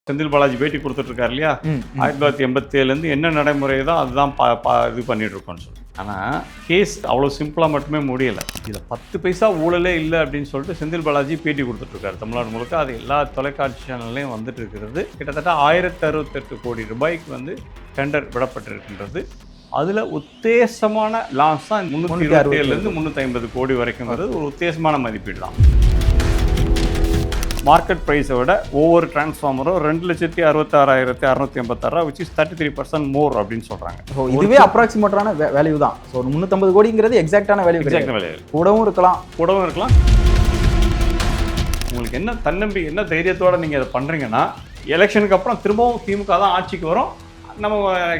செந்தில் பாலாஜி பேட்டி கொடுத்துட்ருக்காரு இல்லையா, 1987 என்ன நடைமுறையோ அதுதான் இது பண்ணிட்டு இருக்கோம்னு சொல்லி. ஆனால் கேஸ் அவ்வளோ சிம்பிளாக மட்டுமே முடியலை. இதில் 10 பைசா ஊழலே இல்லை அப்படின்னு சொல்லிட்டு செந்தில் பாலாஜி பேட்டி கொடுத்துட்ருக்காரு தமிழ்நாடு முழுக்க. அது எல்லா தொலைக்காட்சி சேனல்லையும் வந்துட்டு இருக்கிறது. கிட்டத்தட்ட 1068 கோடி ரூபாய்க்கு டெண்டர் விடப்பட்டிருக்கின்றது. அதில் உத்தேசமான லாஸ் தான் 367 350 கோடி வரைக்கும்ங்கிறது ஒரு உத்தேசமான மதிப்பீடு தான். மார்க்கெட் ப்ரைஸை விட ஒவ்வொரு டிரான்ஸ்ஃபார்மரும் 2,66,686 which is 33% மோர் அப்படின்னு சொல்கிறாங்க. ஸோ இதுவே அப்ராக்சிமேட்டான வேல்யூ தான். ஸோ 350 கோடிங்கிறது எக்ஸாக்டான வேல்யூ. கூடவும் இருக்கலாம். உங்களுக்கு என்ன தன்னம்பிக்கை, என்ன தைரியத்தோடு நீங்கள் அதை பண்ணுறீங்கன்னா, எலெக்ஷனுக்கு அப்புறம் திரும்பவும் திமுக தான் ஆட்சிக்கு வரும், நம்ம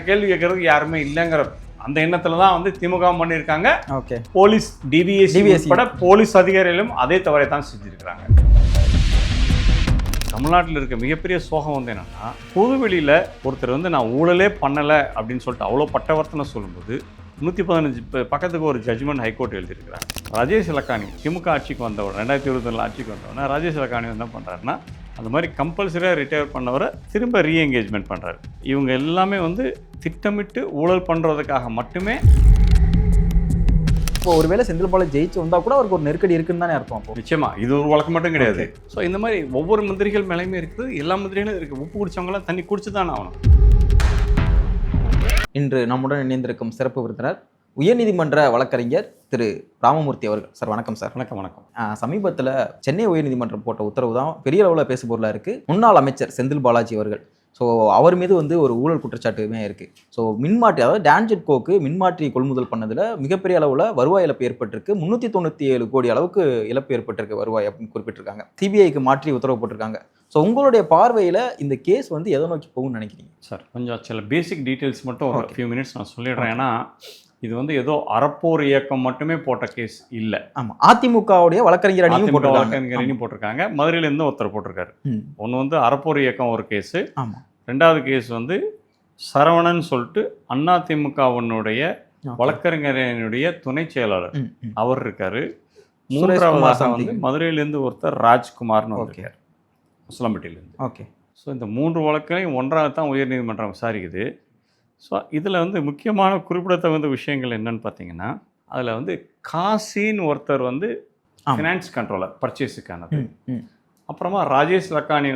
கேள்வி கேட்கறதுக்கு யாருமே இல்லைங்கிற அந்த எண்ணத்தில் தான் திமுக பண்ணியிருக்காங்க. ஓகே, போலீஸ் டிவிஎஸ்சி உட்பட போலீஸ் அதிகாரிகளும் அதே தவறை தான் செஞ்சுருக்கிறாங்க. தமிழ்நாட்டில் இருக்க மிகப்பெரிய சோகம் என்னென்னா, பொதுவெளியில் ஒருத்தர் நான் ஊழலே பண்ணலை அப்படின்னு சொல்லிட்டு அவ்வளோ பட்டவர்த்தனை சொல்லும்போது 115 பக்கத்துக்கு ஒரு ஜட்ஜ்மெண்ட் ஹைகோர்ட் எழுதியிருக்கிறாங்க. ராஜேஷ் லக்கானி திமுக ஆட்சிக்கு வந்தவர் 2021 ஆட்சிக்கு வந்தவொடனே ராஜேஷ் லக்கானி என்ன பண்ணுறாருன்னா, அந்த மாதிரி கம்பல்சரியாக ரிட்டையர் பண்ணவரை திரும்ப ரீஎங்கேஜ்மெண்ட் பண்ணுறாரு. இவங்க எல்லாமே திட்டமிட்டு ஊழல் பண்ணுறதுக்காக மட்டுமே. இப்போ ஒருவேளை செந்தில் பாலாஜி ஜெயிச்சு வந்தால் கூட அவருக்கு ஒரு நெருக்கடி இருக்குன்னு தானே அர்த்தம். அப்போ நிச்சயமா இது ஒரு வழக்கு மட்டும் கிடையாது. ஸோ இந்த மாதிரி ஒவ்வொரு மந்திரிகள் மேலேயுமே இருக்குது, எல்லா மந்திரிகளும் இருக்குது. உப்பு குடிச்சவங்களாம் தண்ணி குடிச்சு தானே ஆகணும். இன்று நம்முடன் இணைந்திருக்கும் சிறப்பு விருந்தினர் உயர்நீதிமன்ற வழக்கறிஞர் திரு ராமமூர்த்தி அவர்கள். சார் வணக்கம். சார் வணக்கம். சமீபத்தில் சென்னை உயர்நீதிமன்றம் போட்ட உத்தரவு தான் பெரிய அளவில் பேசுபொருளாக இருக்குது. முன்னாள் அமைச்சர் செந்தில் பாலாஜி அவர்கள், ஸோ அவர் மீது ஒரு ஊழல் குற்றச்சாட்டுமே இருக்குது. ஸோ மின்மாற்றி, அதாவது டான்ஜெட்கோக்கு மின்மாற்றி கொள்முதல் பண்ணதில் மிகப்பெரிய அளவில் வருவாய் இழப்பு ஏற்பட்டிருக்கு. 397 கோடி அளவுக்கு இழப்பு ஏற்பட்டிருக்கு வருவாய் அப்படின்னு குறிப்பிட்டிருக்காங்க. சிபிஐக்கு மாற்றி உத்தரவு போட்டிருக்காங்க. ஸோ உங்களுடைய பார்வையில் இந்த கேஸ் எதை நோக்கி போகும்னு நினைக்கிறீங்க? சார் கொஞ்சம் சில பேசிக் டீட்டெயில்ஸ் மட்டும் ஒரு ஃபியூ மினிட்ஸ் நான் சொல்லிடுறேன். ஏன்னா இது ஏதோ அறப்போர் இயக்கம் மட்டுமே போட்ட கேஸ் இல்லை. ஆமாம், அதிமுகவுடைய வழக்கறிஞர் அணியும் போட்டிருக்காங்க. மதுரையிலேருந்து ஒருத்தர் போட்டிருக்காரு. ஒன்று அறப்போர் இயக்கம் ஒரு கேஸு. ஆமாம். ரெண்டாவது கேஸ் சரவணன் சொல்லிட்டு அதிமுகவினுடைய வழக்கறிஞரனுடைய துணை செயலாளர் அவர் இருக்காரு. மூன்றாவதாக மதுரையிலேருந்து ஒருத்தர் ராஜ்குமார்னு இருக்கார், முஸ்லம்பட்டியிலேருந்து. ஓகே. ஸோ இந்த 3 வழக்கையும் ஒன்றாக தான் உயர்நீதிமன்றம் விசாரிக்குது. ஸோ இதில் முக்கியமான குறிப்பிடத்தகுந்த விஷயங்கள் என்னன்னு பார்த்தீங்கன்னா, அதில் காசின்னு ஒருத்தர் ஃபினான்ஸ் கண்ட்ரோலர் பர்ச்சேஸுக்கானது. அப்புறமா Rajesh Lakhani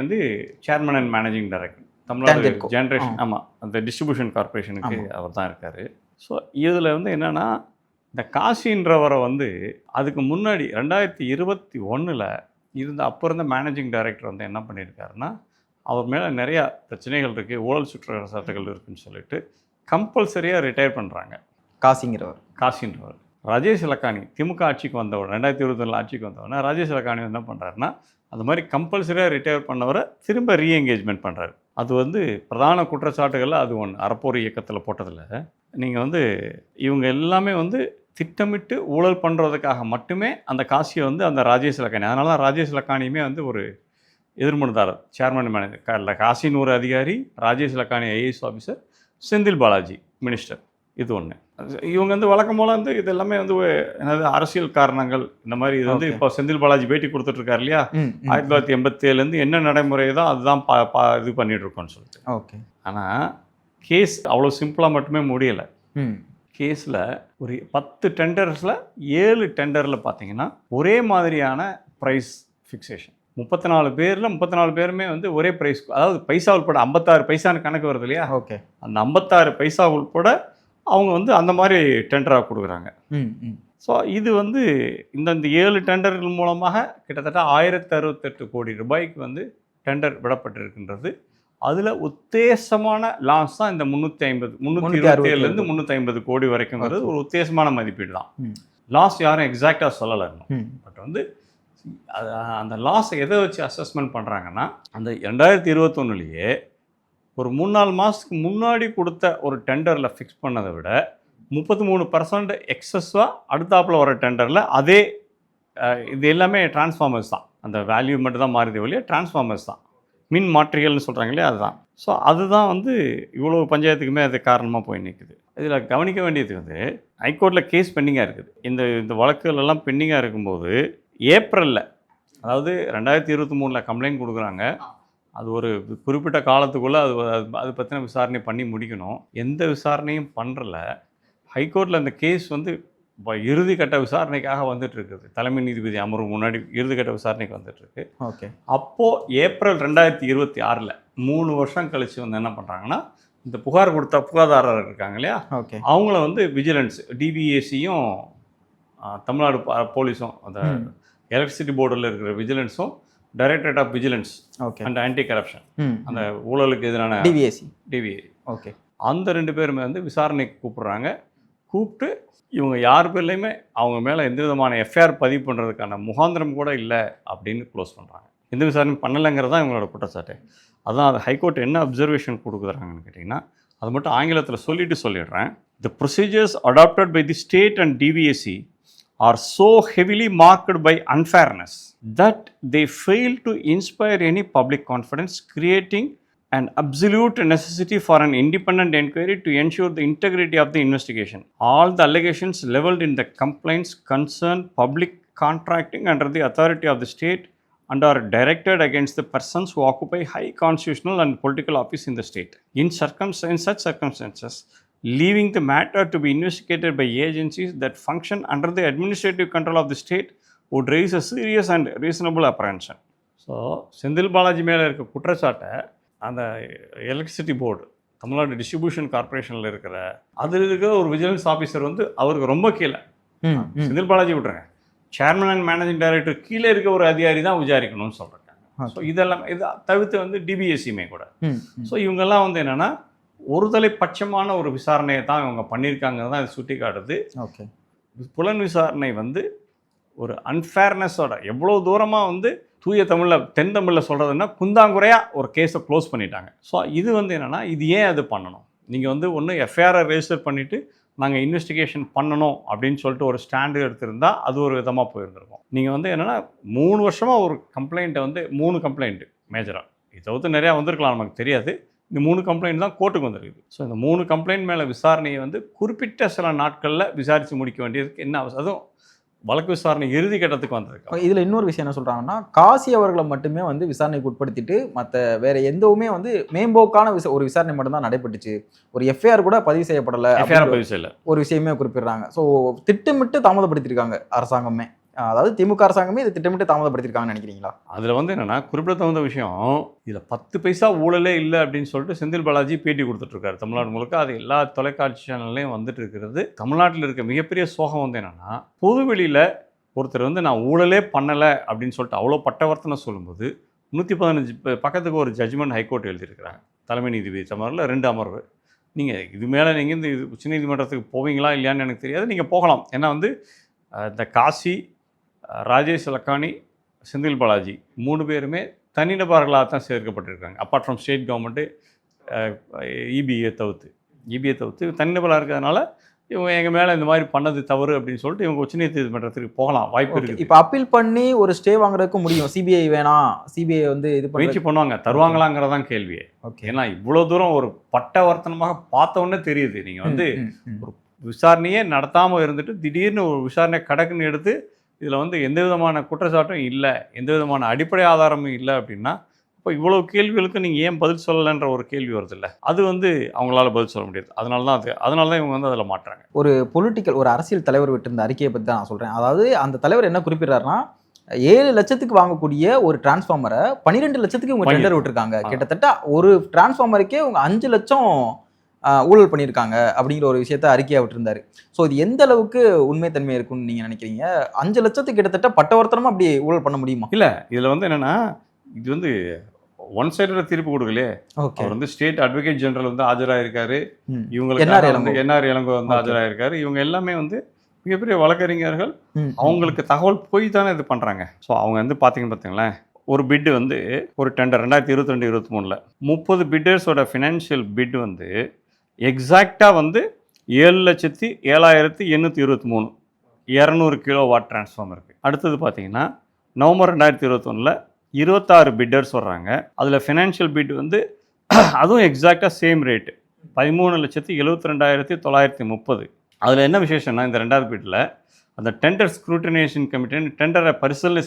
chairman and managing director Tamil Nadu generation. ஆமாம், அந்த டிஸ்ட்ரிபியூஷன் கார்பரேஷனுக்கு அவர் தான் இருக்கார். ஸோ இதில் என்னென்னா, இந்த காசின்றவரை அதுக்கு முன்னாடி 2021 இருந்த அப்போ இருந்த மேனேஜிங் டைரக்டர் என்ன பண்ணியிருக்காருன்னா, அவர் மேலே நிறையா பிரச்சனைகள் இருக்குது, ஊழல் சுற்றச்சாட்டுகள் இருக்குதுன்னு சொல்லிட்டு கம்பல்சரியாக ரிட்டையர் பண்ணுறாங்க. காசின்றவர் ராஜேஷ் லக்கானி திமுக ஆட்சிக்கு வந்தவர் 2021 ஆட்சிக்கு வந்தவொடனே ராஜேஷ் லக்கானி என்ன பண்ணுறாருன்னா, அது மாதிரி கம்பல்சரியாக ரிட்டையர் பண்ணவரை திரும்ப ரீஎங்கேஜ்மெண்ட் பண்ணுறாரு. அது பிரதான குற்றச்சாட்டுகளில் அது ஒன்று. அறப்போர் இயக்கத்தில் போட்டதில் நீங்கள் இவங்க எல்லாமே திட்டமிட்டு ஊழல் பண்ணுறதுக்காக மட்டுமே அந்த காசியை அந்த ராஜேஷ் லக்கானி, அதனால தான் ராஜேஷ் லக்கானியுமே ஒரு எதிர்மனுதாரர், சேர்மன் மேனேஜர். காசின் ஒரு அதிகாரி, Rajesh Lakhani IAS officer, Senthil Balaji minister. இது ஒன்று. இவங்க வழக்கம் போல் இது எல்லாமே என்னது அரசியல் காரணங்கள் இந்த மாதிரி. இது இப்போ செந்தில் பாலாஜி பேட்டி கொடுத்துட்ருக்காரு இல்லையா, 1987 என்ன நடைமுறையோ அதுதான் இது பண்ணிட்டு இருக்கோம்னு சொல்லிட்டு. ஓகே. ஆனால் கேஸ் அவ்வளோ சிம்பிளாக மட்டுமே முடியலை. கேஸில் ஒரு 10 டெண்டர்ஸில் 7 டெண்டரில் பார்த்தீங்கன்னா ஒரே மாதிரியான ப்ரைஸ் ஃபிக்ஸேஷன். 34 பேரில் 34 பேருமே ஒரே ப்ரைஸ், அதாவது பைசா உள்பட 56 பைசான்னு கணக்கு வருது இல்லையா. ஓகே. அந்த 56 பைசா உள்பட அவங்க அந்த மாதிரி டெண்டராக கொடுக்குறாங்க. ஸோ இது இந்த 7 டெண்டர்கள் மூலமாக கிட்டத்தட்ட 1068 கோடி ரூபாய்க்கு டெண்டர் விடப்பட்டிருக்கின்றது. அதில் உத்தேசமான லாஸ் தான் இந்த 367 350 கோடி வரைக்கும்ங்கிறது ஒரு உத்தேசமான மதிப்பீடு தான். லாஸ் யாரும் எக்ஸாக்டாக சொல்லலை. பட் அந்த லாஸை எதை வச்சு அசஸ்மெண்ட் பண்ணுறாங்கன்னா, அந்த 2021 ஒரு 3-4 மாதத்துக்கு முன்னாடி கொடுத்த ஒரு டெண்டரில் ஃபிக்ஸ் பண்ணதை விட 33% எக்ஸஸ்ஸாக அடுத்தாப்பில் வர டெண்டரில் அதே இது எல்லாமே டிரான்ஸ்ஃபார்மர்ஸ் தான். அந்த வேல்யூ மட்டும் தான் மாறுதே ஒழிய டிரான்ஸ்ஃபார்மர்ஸ் தான், மின் மாற்றிகள்னு சொல்கிறாங்க இல்லையா, அதுதான். ஸோ அதுதான் இவ்வளோ பஞ்சாயத்துக்குமே அது காரணமாக போய் நிற்குது. இதில் கவனிக்க வேண்டியது ஹைகோர்ட்டில் கேஸ் பெண்டிங்காக இருக்குது. இந்த வழக்குகள் எல்லாம் பெண்டிங்காக இருக்கும்போது ஏப்ரலில், அதாவது 2023 கம்ப்ளைண்ட் கொடுக்குறாங்க. அது ஒரு குறிப்பிட்ட காலத்துக்குள்ளே அது பற்றின விசாரணை பண்ணி முடிக்கணும். எந்த விசாரணையும் பண்ணுறல. ஹைகோர்ட்டில் அந்த கேஸ் வந்து இப்போ இறுதிக்கட்ட விசாரணைக்காக வந்துட்டு இருக்குது. தலைமை நீதிபதி அமர்வு முன்னாடி இறுதிக்கட்ட விசாரணைக்கு வந்துட்டுருக்கு. ஓகே. அப்போது ஏப்ரல் 2026 3 வருஷம் கழித்து வந்து என்ன பண்ணுறாங்கன்னா, இந்த புகார் கொடுத்த புகார்தாரர் இருக்காங்க இல்லையா, ஓகே. அவங்கள வந்து விஜிலன்ஸ் டிவிஏசியும் தமிழ்நாடு போலீஸும் அந்த எலக்ட்ரிசிட்டி போர்டில் இருக்கிற விஜிலன்ஸும் directorate of vigilance okay. And anti corruption அந்த ஊழலுக்கு எதிரான டிவிஏ ஓகே, அந்த 2 பேருமே வந்து விசாரணைக்கு கூப்பிட்டு இவங்க யார் பேர்லையுமே அவங்க மேலே எந்த விதமான எஃப்ஐஆர் பதிவு பண்ணுறதுக்கான முகாந்திரம் கூட இல்லை அப்படின்னு க்ளோஸ் பண்ணுறாங்க. எந்த விசாரணையும் பண்ணலைங்கிறது தான் இவங்களோட குற்றச்சாட்டு. அதான் அது ஹைகோர்ட் என்ன அப்சர்வேஷன் கொடுக்குறாங்கன்னு கேட்டிங்கன்னா, அது மட்டும் ஆங்கிலத்தில் சொல்லிடுறேன். The procedures adopted by the state and DVSC are so heavily marked by unfairness that they fail to inspire any public confidence, creating an absolute necessity for an independent inquiry to ensure the integrity of the investigation. All the allegations leveled in the complaints concern public contracting under the authority of the state and are directed against the persons who occupy high constitutional and political office in the state. In such circumstances, leaving the matter to be investigated by agencies that function under the administrative control of the state would raise a serious and reasonable apprehension. So Senthil Balaji மேலே இருக்க குற்றச்சாட்டை அந்த electricity board Tamil Nadu distribution கார்பரேஷனில் அதில் இருக்கிற ஒரு vigilance officer வந்து அவருக்கு ரொம்ப கீழே, செந்தில் பாலாஜி விட்ருங்க, சேர்மன் அண்ட் மேனேஜிங் டைரக்டர் கீழே இருக்க ஒரு அதிகாரி தான் விசாரிக்கணும்னு சொல்கிறாங்க. ஸோ இதெல்லாம் இது தவிர்த்து வந்து டிபிஎஸ்சியுமே கூட. ஸோ இவங்கெல்லாம் வந்து என்னென்னா ஒருதலை பட்சமான ஒரு விசாரணையை தான் இவங்க பண்ணியிருக்காங்கன்னு தான் இது சுட்டி காட்டுது. ஓகே. புலன் விசாரணை வந்து ஒரு அன்ஃபேர்னஸோட எவ்வளோ தூரமாக வந்து தூய தமிழில் தென் தமிழில் சொல்கிறதுன்னா குந்தாங்குறையாக ஒரு கேஸை க்ளோஸ் பண்ணிட்டாங்க. ஸோ இது வந்து என்னென்னா இது ஏன் அது பண்ணணும்? நீங்கள் வந்து ஒன்று எஃப்ஐஆரை ரெஜிஸ்டர் பண்ணிவிட்டு நாங்கள் இன்வெஸ்டிகேஷன் பண்ணணும் அப்படின்னு சொல்லிட்டு ஒரு ஸ்டாண்டு எடுத்திருந்தால் அது ஒரு விதமாக போயிருந்திருக்கும். நீங்கள் வந்து என்னென்னா 3 வருஷமாக ஒரு கம்ப்ளைண்ட்டை வந்து 3 கம்ப்ளைண்ட்டு மேஜராக இதை தவிர்த்து நிறையா வந்திருக்கலாம், நமக்கு தெரியாது. இந்த 3 கம்ப்ளைண்ட் தான் கோர்ட்டுக்கு வந்துருக்குது. ஸோ இந்த 3 கம்ப்ளைண்ட் மேலே விசாரணையை வந்து குறிப்பிட்ட சில நாட்களில் விசாரித்து முடிக்க வேண்டியதுக்கு என்ன அவசியம்? அதுவும் வழக்கு விசாரணை இறுதி கட்டத்துக்கு வந்திருக்கு. இதில் இன்னொரு விஷயம் என்ன சொல்கிறாங்கன்னா, காசி அவர்களை மட்டுமே வந்து விசாரணைக்கு உட்படுத்திட்டு மற்ற வேற எந்தவுமே வந்து மேம்போக்கான ஒரு விசாரணை மட்டும்தான் நடைபெற்றுச்சு, ஒரு எஃப்ஐஆர் கூட பதிவு செய்யப்படலை, ஒரு விஷயமே குறிப்பிடுறாங்க. ஸோ திட்டமிட்டு தாமதப்படுத்தியிருக்காங்க அரசாங்கமே, அதாவது திமுக அரசாங்கமே இதை திட்டமிட்டு தாமதப்படுத்திருக்காங்கன்னு நினைக்கிறீங்களா? அதில் வந்து என்னென்னா குறிப்பிடத்தகுந்த விஷயம், இதில் 10 பைசா ஊழலே இல்லை அப்படின்னு சொல்லிட்டு செந்தில் பாலாஜி பேட்டி கொடுத்துட்ருக்காரு தமிழ்நாடு முழுக்க. அது எல்லா தொலைக்காட்சி சேனல்லையும் வந்துட்டு இருக்கிறது. தமிழ்நாட்டில் இருக்க மிகப்பெரிய சோகம் வந்து என்னென்னா, பொதுவெளியில் ஒருத்தர் வந்து நான் ஊழலே பண்ணலை அப்படின்னு சொல்லிட்டு அவ்வளோ பட்டவர்த்தனை சொல்லும்போது 115 பக்கத்துக்கு ஒரு ஜட்ஜ்மெண்ட் ஹைகோர்ட் எழுதியிருக்கிறாங்க. தலைமை நீதிபதி அமர்வில் 2 அமர்வு. நீங்கள் இது மேலே நீங்கள் இந்த உச்சநீதிமன்றத்துக்கு போவீங்களா இல்லையான்னு எனக்கு தெரியாது, நீங்கள் போகலாம். ஏன்னா வந்து இந்த காசி, ராஜேஷ் லக்கானி, செந்தில் பாலாஜி 3 பேருமே தனிநபர்களாக தான் சேர்க்கப்பட்டிருக்காங்க. Apart from state government, EPA தவிர்த்து தனிநபராக இருக்கிறதுனால இவங்க எங்கள் மேலே இந்த மாதிரி பண்ணது தவறு அப்படின்னு சொல்லிட்டு இவங்க உச்சநீதிமன்றத்துக்கு போகலாம், வாய்ப்பு இருக்குது. இப்போ அப்பீல் பண்ணி ஒரு ஸ்டே வாங்குறதுக்கு முடியும். சிபிஐ வேணாம், சிபிஐ வந்து இது முயற்சி பண்ணுவாங்க, தருவாங்களாங்கிறதான் கேள்வியே. ஓகே. ஏன்னா இவ்வளோ தூரம் ஒரு பட்டவர்த்தனமாக பார்த்தோன்னே தெரியுது. நீங்கள் வந்து ஒரு விசாரணையே நடத்தாமல் இருந்துட்டு திடீர்னு ஒரு விசாரணை கடக்குன்னு எடுத்து இதில் வந்து எந்த விதமான குற்றச்சாட்டும் இல்லை, எந்த விதமான அடிப்படை ஆதாரமும் இல்லை அப்படின்னா இப்போ இவ்வளோ கேள்விகளுக்கு நீங்கள் ஏன் பதில் சொல்லலைன்ற ஒரு கேள்வி வருது இல்லை, அது வந்து அவங்களால பதில் சொல்ல முடியாது. அதனால தான் இவங்க வந்து அதில் மாட்டுறாங்க. ஒரு அரசியல் தலைவர் விட்டிருந்த அறிக்கையை பற்றி தான் நான் சொல்கிறேன். அதாவது அந்த தலைவர் என்ன குறிப்பிட்றாருன்னா, 7 லட்சத்துக்கு வாங்கக்கூடிய ஒரு டிரான்ஸ்ஃபார்மரை 12 லட்சத்துக்கு இவங்க டெண்டர் விட்டுருக்காங்க. கிட்டத்தட்ட ஒரு டிரான்ஸ்ஃபார்மருக்கே இவங்க 5 லட்சம் ஊழல் பண்ணியிருக்காங்க அப்படிங்கிற ஒரு விஷயத்த அறிக்கையாக விட்டுருந்தாரு. ஸோ இது எந்த அளவுக்கு உண்மைத்தன்மை இருக்குன்னு நீங்கள் நினைக்கிறீங்க? 5 லட்சத்துக்கு கிட்டத்தட்ட பட்டவர்த்தனமாக அப்படி ஊழல் பண்ண முடியுமா? இல்லை, இதில் வந்து என்னென்னா இது வந்து ஒன் சைடோட தீர்ப்பு கொடுக்கலே. அவர் வந்து ஸ்டேட் அட்வொகேட் ஜெனரல் வந்து ஆஜராயிருக்காரு, இவங்களுக்கு என்ஆர் இளங்கோ வந்து ஆஜராயிருக்காரு. இவங்க எல்லாமே வந்து மிகப்பெரிய வழக்கறிஞர்கள், அவங்களுக்கு தகவல் போய் தானே இது பண்ணுறாங்க. ஸோ அவங்க வந்து பார்த்தீங்களேன், ஒரு பிட்டு வந்து ஒரு டெண்டர் 2022-23 30 பிட்டர்ஸோட ஃபினான்ஷியல் பிட் வந்து எக்ஸாக்டாக வந்து 7,07,823 200 கிலோவாட் டிரான்ஸ்ஃபார்மர் இருக்குது. அடுத்தது பார்த்தீங்கன்னா நவம்பர் 2021 26 பிட்டர்ஸ் வர்றாங்க. அதில் ஃபினான்ஷியல் பிட் வந்து அதுவும் எக்ஸாக்டாக சேம் ரேட்டு 13,72,930. அதில் என்ன விசேஷம்னா, இந்த 2வது பிட்டில் அந்த டெண்டர் ஸ்க்ரூட்டினேஷன் கமிட்டின்னு டெண்டரை பரிசீலனை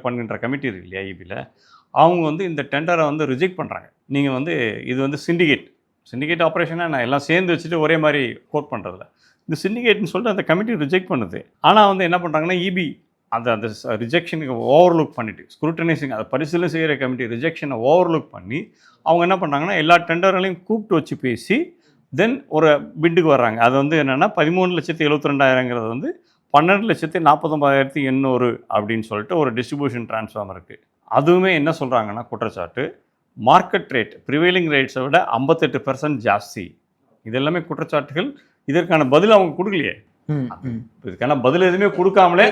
பண்ணுற கமிட்டி இருக்கு இல்லையா, ஐபியில், அவங்க வந்து இந்த டெண்டரை வந்து ரிஜெக்ட் பண்ணுறாங்க. நீங்கள் வந்து இது வந்து சிண்டிகேட் ஆப்ரேஷனாக நான் எல்லாம் சேர்ந்து வச்சுட்டு ஒரே மாதிரி கோட் பண்ணுறதில்ல. இந்த சிண்டிகேட்னு சொல்லிட்டு அந்த கமிட்டி ரிஜெக்ட் பண்ணுது. ஆனால் வந்து என்ன பண்ணுறாங்கன்னா இபி அந்த அந்த ரிஜெக்ஷனுக்கு ஓவர்லுக் பண்ணிவிட்டு ஸ்க்ரூட்டனைசிங் அதை பரிசீலனை செய்கிற கமிட்டி ரிஜெக்ஷனை ஓவர்லுக் பண்ணி அவங்க என்ன பண்ணுறாங்கன்னா எல்லா டெண்டர்களையும் கூப்பிட்டு வச்சு பேசி தென் ஒரு பிட்டுக்கு வர்றாங்க. அது வந்து என்னென்னா 13,72,000ங்கிறது வந்து 12,49,800 அப்படின்னு சொல்லிட்டு ஒரு டிஸ்ட்ரிபியூஷன் ட்ரான்ஸ்ஃபார்மர் இருக்குது. அதுவுமே என்ன சொல்கிறாங்கன்னா குற்றச்சாட்டு மார்க்கெட் ரேட் ப்ரிவைலிங் ரேட்ஸை விட 58% ஜாஸ்தி. இது எல்லாமே குற்றச்சாட்டுகள். இதற்கான பதில் அவங்க கொடுக்கலையே. இதுக்கான பதில் எதுவுமே கொடுக்காமலே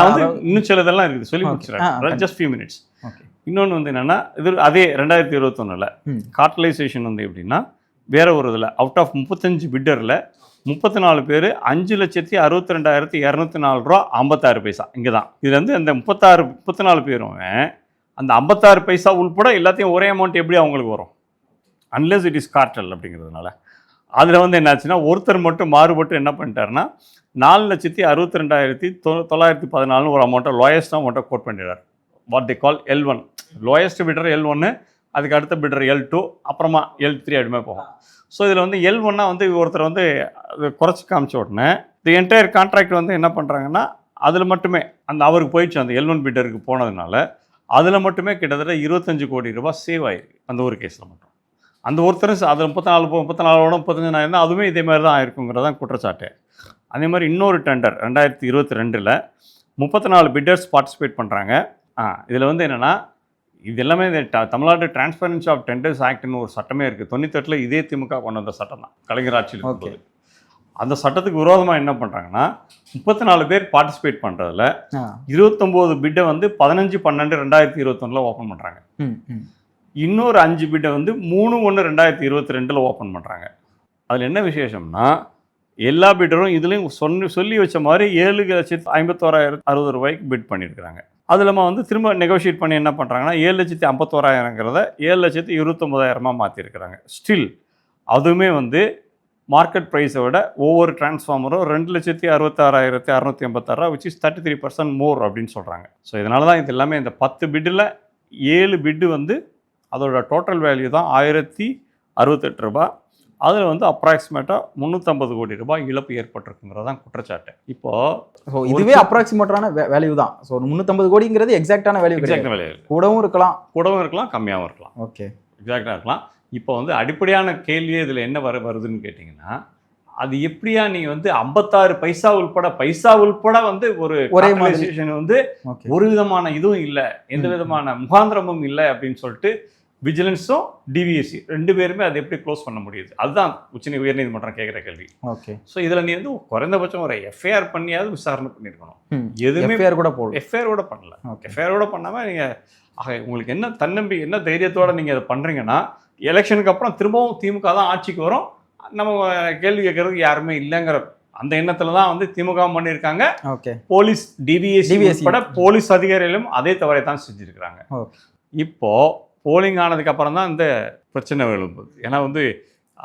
வந்து இன்னும் சில இதெல்லாம் இருக்குது சொல்லி முடிச்சுறாங்க. Just few minutes. இன்னொன்று வந்து என்னென்னா இது அதே 2021 கார்டலைசேஷன் வந்து எப்படின்னா வேற ஒரு இதில் அவுட் ஆஃப் 35 பிட்டரில் 34 பேர் 5,62,204 ரூபா 56 பைசா. இங்கே தான் இது வந்து அந்த 34 பேரும் அந்த 56 பைசா உள்பட எல்லாத்தையும் ஒரே அமௌண்ட் எப்படி அவங்களுக்கு வரும்? அன்லெஸ் இட் இஸ் கார்டல் அப்படிங்கிறதுனால அதில் வந்து என்னாச்சுன்னா ஒருத்தர் மட்டும் மாறுபட்டு என்ன பண்ணிட்டாருன்னா 4,62,914 ஒரு அமௌண்ட்டை லோயஸ்ட் அமௌண்ட்டை கோட் பண்ணிடுறார். What they call L1 lowest bidder L1, அதுக்கு அடுத்த பிட்டர் L2, அப்புறமா L3 அப்படிமே போகும். ஸோ இதில் வந்து L1 வந்து ஒருத்தர் வந்து குறைச்சி காமிச்ச உடனே தி என்டையர் கான்ட்ராக்ட் வந்து என்ன பண்ணுறாங்கன்னா அதில் மட்டுமே அந்த அவருக்கு போயிடுச்சு அந்த L1 பிட்டருக்கு போனதுனால அதில் மட்டுமே கிட்டத்தட்ட 25 கோடி ரூபாய் சேவ் ஆகிருக்கு அந்த ஒரு கேஸில் மட்டும். அந்த ஒருத்தரும் அதில் 34,35,000 அதுவுமே இதே மாதிரி தான் ஆயிருக்குங்கிறதான் குற்றச்சாட்டு. அதே மாதிரி இன்னொரு டெண்டர் 2022 34 பிட்டர்ஸ் பார்ட்டிசிபேட் பண்ணுறாங்க. இதில் வந்து என்னென்னா இது எல்லாமே இந்த தமிழ்நாடு டிரான்ஸ்பரன்சி ஆஃப் டெண்டர்ஸ் ஆக்ட்னு ஒரு சட்டமே இருக்குது. 98 இதே திமுக கொண்டு வந்த சட்டம் தான் கலைஞர் ஆட்சியில் இருக்கும்போது. அந்த சட்டத்துக்கு விரோதமாக என்ன பண்ணுறாங்கன்னா 34 பேர் பார்ட்டிசிபேட் பண்ணுறதுல 29 பிட்டை வந்து 15/12/2021 ஓப்பன் பண்ணுறாங்க. இன்னொரு 5 பிட்டை வந்து 3/1/2022 ஓப்பன் பண்ணுறாங்க. அதில் என்ன விசேஷம்னா எல்லா பிட்டரும் இதுலேயும் சொல்லி வச்ச மாதிரி 7,51,060 ரூபாய்க்கு பிட் பண்ணியிருக்கிறாங்க. அது இல்லாமல் வந்து திரும்ப நெகோஷியேட் பண்ணி என்ன பண்ணுறாங்கன்னா 7,51,000ங்கிறத 7,29,000 மாற்றிருக்கிறாங்க. ஸ்டில் அதுவுமே வந்து மார்க்கெட் ப்ரைஸை விட ஒவ்வொரு டிரான்ஸ்ஃபார்மரும் 2,66,686 விச் இஸ் 33% மோர் அப்படின்னு சொல்கிறாங்க. ஸோ இதனால தான் இது எல்லாமே இந்த 10 பிட்டில் 7 பிட்டு வந்து அதோட டோட்டல் வேல்யூ தான் 1,068 ரூபாய். அதில் வந்து அப்ராக்சிமேட்டாக 350 கோடி ரூபாய் இழப்பு ஏற்பட்டிருக்குங்கிறதான் குற்றச்சாட்டு. இப்போது இதுவே அப்ராக்சிமேட்டான வேல்யூ தான். ஸோ 350 கோடிங்கிறது எக்ஸாக்டான வேல்யூ. எக்ஸாக்டான வேல்யூ கூடவும் இருக்கலாம் கம்மியாகவும் இருக்கலாம். ஓகே, எக்ஸாக்டாக இருக்கலாம். இப்போ வந்து அடிப்படையான கேள்வியே இதில் என்ன வருதுன்னு கேட்டிங்கன்னா அது எப்படியா நீங்கள் வந்து 56 பைசா உள்பட வந்து ஒரு கார்டலைசேஷன் வந்து ஒரு விதமான இதுவும் இல்லை, எந்த விதமான முகாந்திரமும் இல்லை அப்படின்னு சொல்லிட்டு விஜிலன்ஸும் டிவிஎஸ்சி 2 பேருமே அதை எப்படி க்ளோஸ் பண்ண முடியுது? அதுதான் உயர்நீதிமன்றம் கேட்குற கேள்வி. ஓகே, ஸோ இதில் நீ வந்து குறைந்தபட்சம் ஒரு எஃப்ஐஆர் பண்ணியாவது விசாரணை பண்ணியிருக்கணும். எதுவுமே எஃப்ஐஆர் கூட பண்ணல. எஃப்ஐஆர் கூட பண்ணாமல் நீங்கள் உங்களுக்கு என்ன என்ன தைரியத்தோடு நீங்கள் அதை பண்ணுறீங்கன்னா எலெக்ஷனுக்கு அப்புறம் திரும்பவும் திமுக தான் ஆட்சிக்கு வரும், நம்ம கேள்வி கேட்கறதுக்கு யாருமே இல்லைங்கிற அந்த எண்ணத்தில் தான் வந்து திமுக பண்ணியிருக்காங்க. ஓகே, போலீஸ் டிவிஎஸ்சி கூட போலீஸ் அதிகாரிகளும் அதே தவறை தான் செஞ்சுருக்கிறாங்க. இப்போது போலிங் ஆனதுக்கு அப்புறம் தான் இந்த பிரச்சனை எழும்புது. ஏன்னா வந்து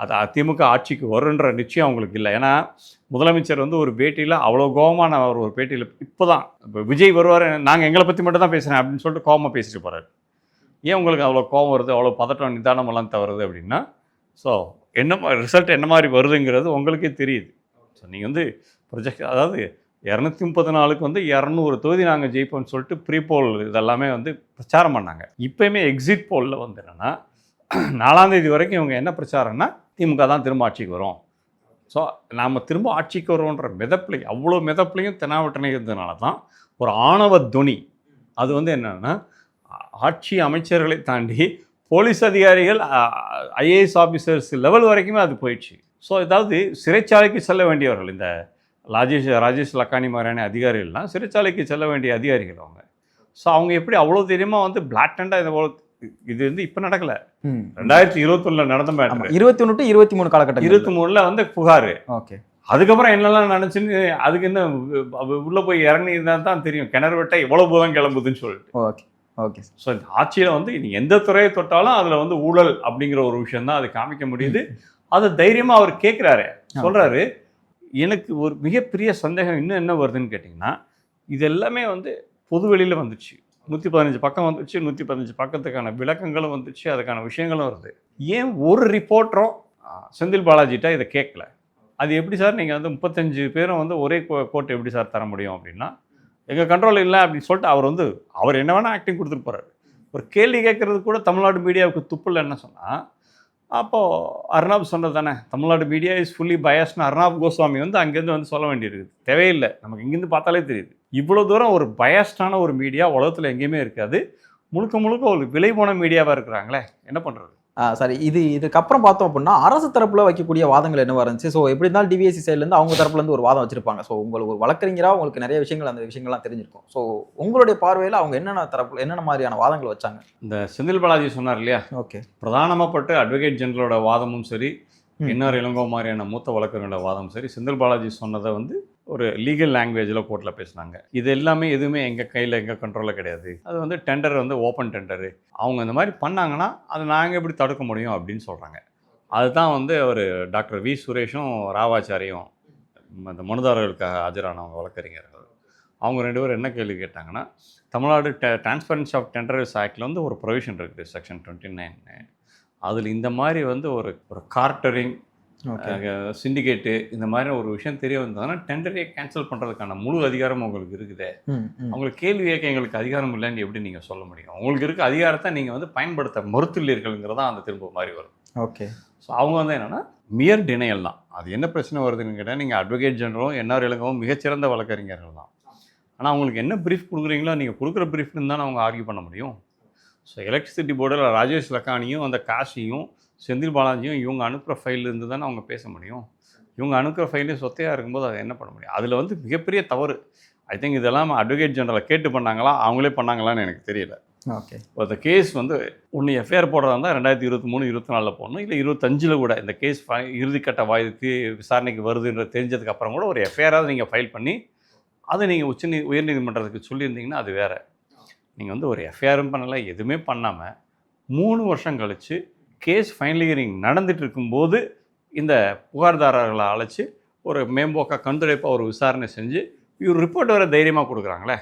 அது திமுக ஆட்சிக்கு வருன்ற நிச்சயம் அவங்களுக்கு இல்லை. ஏன்னா முதலமைச்சர் வந்து ஒரு பேட்டியில் அவ்வளோ கோபமான ஒரு பேட்டியில் இப்போ விஜய் வருவார், நாங்கள் எங்களை பற்றி மட்டும் தான் பேசுகிறேன் அப்படின்னு சொல்லிட்டு கோபமாக பேசிட்டு போகிறாரு. ஏன் உங்களுக்கு அவ்வளோ கோபம் வருது, அவ்வளோ பதட்டம் நிதானமெல்லாம் தவறுது அப்படின்னா ஸோ ரிசல்ட் என்ன மாதிரி வருதுங்கிறது உங்களுக்கே தெரியுது. ஸோ நீங்கள் வந்து அதாவது 234க்கு வந்து 200 தொகுதி நாங்கள் ஜெயிப்போம்னு சொல்லிட்டு ப்ரீபோல் இதெல்லாமே வந்து பிரச்சாரம் பண்ணாங்க. இப்போயுமே எக்ஸிட் போலில் வந்து என்னென்னா 4ஆம் தேதி வரைக்கும் இவங்க என்ன பிரச்சாரம்னா திமுக தான் திரும்ப ஆட்சிக்கு வரும், ஸோ நாம் திரும்ப ஆட்சிக்கு வரோன்ற அவ்வளோ மிதப்புலையும் தெனாவட்டனை இருந்ததுனால தான் ஒரு ஆணவ துணி. அது வந்து என்னென்னா ஆட்சி அமைச்சர்களை தாண்டி போலீஸ் அதிகாரிகள் ஐஏஎஸ் ஆஃபீஸர்ஸ் லெவல் வரைக்குமே அது போயிடுச்சு. ஸோ ஏதாவது சிறைச்சாலைக்கு செல்ல வேண்டியவர்கள் இந்த ராஜேஷ் லக்கானி மாதிரியான அதிகாரிகள்லாம் சிறைச்சாலைக்கு செல்ல வேண்டிய அதிகாரிகள் அவங்க. ஸோ அவங்க எப்படி அவ்வளோ தெரியுமா வந்து பிளாட்டண்டாக இது வந்து இப்போ நடக்கலை, 2021 நடந்த மேட்டர். 21 to 23 காலகட்டம் 23ல் வந்து புகார். ஓகே, அதுக்கப்புறம் என்னெல்லாம் நினச்சின்னு அதுக்கு என்ன உள்ளே போய் இறங்கி இருந்தால் தான் தெரியும் கிணறு வெட்ட எவ்வளோ பூதம் கிளம்புதுன்னு சொல்லிட்டு. Okay okay. ஸோ இந்த ஆட்சியில் வந்து நீ எந்த துறையை தொட்டாலும் அதில் வந்து ஊழல் அப்படிங்கிற ஒரு விஷயம் தான் அது காமிக்க முடியுது. அது தைரியமாக அவர் கேட்குறாரு, சொல்கிறாரு. எனக்கு ஒரு மிகப்பெரிய சந்தேகம் இன்னும் என்ன வருதுன்னு கேட்டிங்கன்னா இது எல்லாமே வந்து பொது வெளியில் வந்துச்சு. 115 பக்கம் வந்துச்சு, 115 பக்கத்துக்கான விளக்கங்களும் வந்துச்சு, அதுக்கான விஷயங்களும் வருது. ஏன் ஒரு ரிப்போர்ட்டரும் செந்தில் பாலாஜிட்ட இதை கேட்கல? அது எப்படி சார் நீங்கள் வந்து 35 பேரும் வந்து ஒரே கோட் எப்படி சார் தர முடியும் அப்படின்னா, எங்கள் கண்ட்ரோல் இல்லை அப்படின்னு சொல்லிட்டு அவர் என்ன வேணால் ஆக்டிங் கொடுத்துட்டு போகிறாரு. ஒரு கேள்வி கேட்குறது கூட தமிழ்நாடு மீடியாவுக்கு துப்பில் என்ன சொன்னால், அப்போது அர்னாப் சொன்னது தானே, தமிழ்நாடு மீடியா இஸ் ஃபுல்லி பயஸ்னு அர்னாப் கோஸ்வாமி வந்து அங்கேருந்து வந்து சொல்ல வேண்டியிருக்குது. தேவையில்லை, நமக்கு இங்கேருந்து பார்த்தாலே தெரியுது. இவ்வளோ தூரம் ஒரு பயஸ்டான ஒரு மீடியா உலகத்தில் எங்கேயுமே இருக்காது. முழுக்க முழுக்க ஒரு விலை போன மீடியாவாக இருக்கிறாங்களே, என்ன பண்ணுறது? சரி, இதுக்கப்புறம் பார்த்தோம் அப்படின்னா அரசு தரப்புல வைக்கக்கூடிய வாதங்கள் என்னவா இருந்துச்சு? ஸோ எப்படி இருந்தாலும் டிவிஎஸ்சி சைட்லேருந்து அவங்க தரப்புலேருந்து ஒரு வாதம் வச்சிருப்பாங்க. ஸோ உங்களுக்கு ஒரு வழக்கறிஞராக உங்களுக்கு நிறைய விஷயங்கள் அந்த விஷயங்கள்லாம் தெரிஞ்சிருக்கும். ஸோ உங்களுடைய பார்வையில் அவங்க என்னென்ன மாதிரியான வாதங்கள் வச்சாங்க? இந்த செந்தில் பாலாஜி சொன்னார் இல்லையா, ஓகே, பிரதானமாப்பட்டு அட்வொகேட் ஜெனரலோட வாதமும் சரி, இன்னொரு இளங்கோ மாதிரியான மூத்த வழக்கறிஞரோட வாதமும் சரி, செந்தில் பாலாஜி சொன்னதை வந்து ஒரு லீகல் லாங்குவேஜில் கோர்ட்டில் பேசினாங்க. இது எல்லாமே எதுவுமே எங்கள் கையில் எங்கள் கண்ட்ரோலில் கிடையாது. அது வந்து டெண்டர் வந்து ஓப்பன் டெண்டரு. அவங்க இந்த மாதிரி பண்ணாங்கன்னா அதை நாங்கள் எப்படி தடுக்க முடியும் அப்படின்னு சொல்கிறாங்க. அதுதான் வந்து அவர் டாக்டர் வி சுரேஷும் ராவாச்சாரியும் அந்த மனுதாரர்களுக்காக ஆஜரானவங்க வழக்கறிஞர்கள். அவங்க 2 பேரும் என்ன கேள்வி கேட்டாங்கன்னா, தமிழ்நாடு டிரான்ஸ்பரன்சி ஆஃப் டெண்டர்ஸ் ஆக்டில் வந்து ஒரு ப்ரொவிஷன் இருக்குது, செக்ஷன் 29. அதில் இந்த மாதிரி வந்து ஒரு கார்ட்டரிங், சிண்டிகேட்டு இந்த மாதிரி ஒரு விஷயம் தெரிய வந்ததுன்னா டெண்டரையே கேன்சல் பண்ணுறதுக்கான முழு அதிகாரம் உங்களுக்கு இருக்குது. அவங்களுக்கு கேள்வி கேட்க எங்களுக்கு அதிகாரம் இல்லைன்னு எப்படி நீங்கள் சொல்ல முடியும்? உங்களுக்கு இருக்க அதிகாரத்தை நீங்கள் வந்து பயன்படுத்த மறுத்துள்ளீர்கள்ங்கிறதான் அந்த திரும்ப மாதிரி வரும். ஓகே. ஸோ அவங்க வந்து என்னென்னா மியர் டினையல் தான். அது என்ன பிரச்சனை வருதுன்னு கேட்டால், நீங்கள் அட்வொகேட் ஜெனரலும் என்ஆர் இளங்கவும் மிகச்சிறந்த வழக்கறிஞர்கள் தான். ஆனால் அவங்களுக்கு என்ன ப்ரீஃப் கொடுக்குறீங்களோ நீங்கள் கொடுக்குற ப்ரீஃப்னு தானே அவங்க ஆர்கியூ பண்ண முடியும். ஸோ எலக்ட்ரிசிட்டி போர்டில் ராஜேஷ் லக்கானியும் அந்த காஷியும் செந்தில் பாலாஜியும் இவங்க அனுப்புகிற ஃபைல் இருந்து தானே அவங்க பேச முடியும். இவங்க அனுப்புகிற ஃபைலே சொத்தையாக இருக்கும்போது அதை என்ன பண்ண முடியும்? அதில் வந்து மிகப்பெரிய தவறு. ஐ திங்க் இதெல்லாம் அட்வொகேட் ஜெனரலை கேட்டு பண்ணாங்களா, அவங்களே பண்ணாங்களான்னு எனக்கு தெரியல. ஓகே. இந்த கேஸ் வந்து ஒன்று எஃப்ஐஆர் போடுறதா இருந்தால் 2023, 24 போடணும், இல்லை 25 கூட இந்த கேஸ் இறுதிக்கட்ட வாய்க்கு விசாரணைக்கு வருதுன்ற தெரிஞ்சதுக்கப்புறம் கூட ஒரு எஃப்ஐஆராவது நீங்கள் ஃபைல் பண்ணி அதை நீங்கள் உயர்நீதிமன்றத்துக்கு சொல்லியிருந்தீங்கன்னா அது வேறு. நீங்கள் வந்து ஒரு எஃப்ஐஆரும் பண்ணலை, எதுவுமே பண்ணாமல் 3 வருஷம் கழித்து கேஸ் ஃபைனல் ஹியரிங் நடந்துட்டு இருக்கும்போது இந்த புகார்தாரர்களை அழைச்சி ஒரு மேம்போக்காக கண்துடைப்பாக ஒரு விசாரணை செஞ்சு இவர் ரிப்போர்ட் வர தைரியமாக கொடுக்குறாங்களே.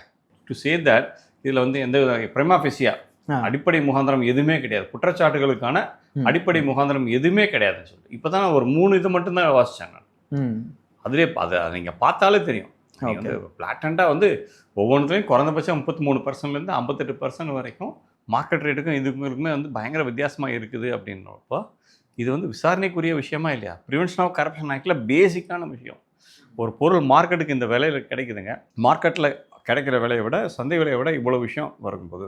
டு சே தட் இதில் வந்து எந்த பிரைமா ஃபேசியா அடிப்படை முகாந்திரம் எதுவுமே கிடையாது, குற்றச்சாட்டுகளுக்கான அடிப்படை முகாந்திரம் எதுவுமே கிடையாதுன்னு சொல்லி இப்போ தான் ஒரு 3 இது மட்டும்தான் வாசித்தாங்க. அதிலே அதை நீங்கள் பார்த்தாலே தெரியும். நீங்கள் வந்து பிளாட்டண்டாக வந்து ஒவ்வொன்றுலையும் குறைந்தபட்சம் 33%லேருந்து 58% வரைக்கும் மார்க்கெட் ரேட்டுக்கும் இதுக்குமே வந்து பயங்கர வித்தியாசமாக இருக்குது அப்படின்றப்போ இது வந்து விசாரணைக்குரிய விஷயமா இல்லையா? ப்ரிவென்ஷன் ஆஃப் கரப்ஷன் ஆக்டில் பேசிக்கான விஷயம். ஒரு பொருள் மார்க்கெட்டுக்கு இந்த விலையில் கிடைக்குதுங்க, மார்க்கெட்டில் கிடைக்கிற விலையை விட சந்தை விலையை விட இவ்வளோ விஷயம் வரும்போது